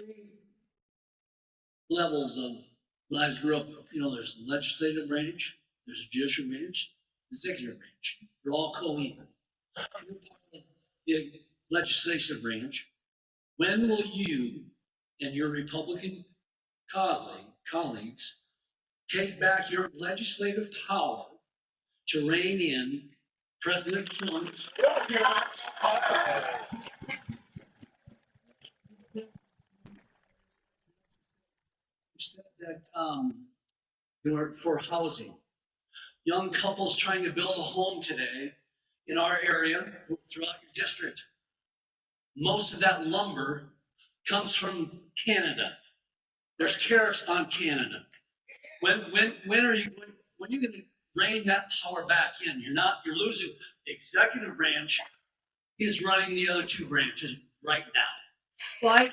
three levels of, when I grew up, there's the legislative branch, there's the judicial branch, the executive branch. They're all co-equal. You're part of the legislative branch. When will you and your Republican colleagues take back your legislative power to rein in President Trump? Said that for housing, young couples trying to build a home today in our area throughout your district, most of that lumber comes from Canada. There's tariffs on Canada. When are you going to rein that power back in? You're losing. The executive branch is running the other two branches right now. Well,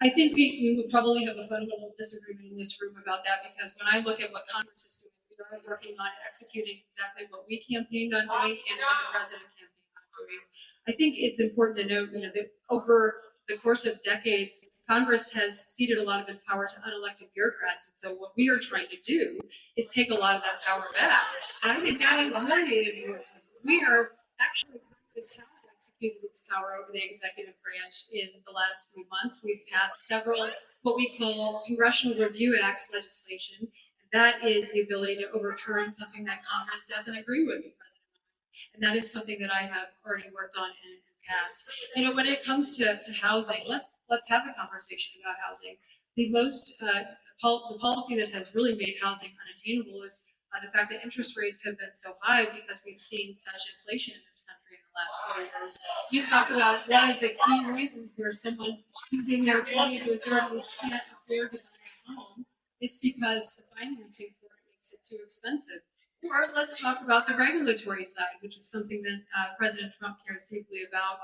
I think we would probably have a fundamental disagreement in this room about that, because when I look at what Congress is doing, we are working on executing exactly what we campaigned on doing and what the president campaigned on doing. I think it's important to note, that over the course of decades, Congress has ceded a lot of its power to unelected bureaucrats. And so what we are trying to do is take a lot of that power back. And I think that we are actually, Congress has executed its power over the executive branch in the last 3 months. We've passed several what we call Congressional Review Act legislation. That is the ability to overturn something that Congress doesn't agree with the president. And that is something that I have already worked on and passed. When it comes to housing, let's have a conversation about housing. The policy that has really made housing unattainable is the fact that interest rates have been so high because we've seen such inflation in this country in the last 4 years. You talked about one of the key reasons where someone who's in their 20s or 30s can't afford to buy a home. It's because the financing for it makes it too expensive. Or let's talk about the regulatory side, which is something that President Trump cares deeply about,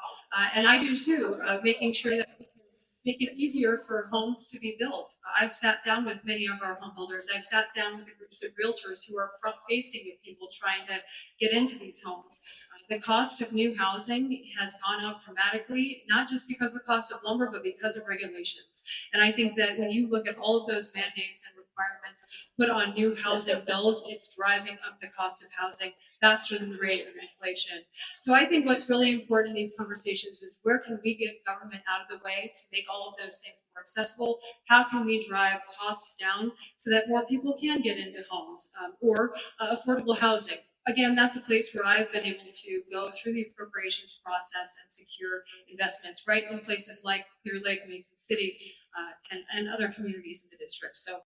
and I do too, making sure that we can make it easier for homes to be built. I've sat down with many of our home builders. I've sat down with the groups of realtors who are front-facing with people trying to get into these homes. The cost of new housing has gone up dramatically, not just because of the cost of lumber, but because of regulations. And I think that when you look at all of those mandates and requirements put on new housing builds, it's driving up the cost of housing faster than the rate of inflation. So I think what's really important in these conversations is, where can we get government out of the way to make all of those things more accessible? How can we drive costs down so that more people can get into homes or affordable housing? Again, that's a place where I've been able to go through the appropriations process and secure investments right in places like Clear Lake, Mason City, and other communities in the district. So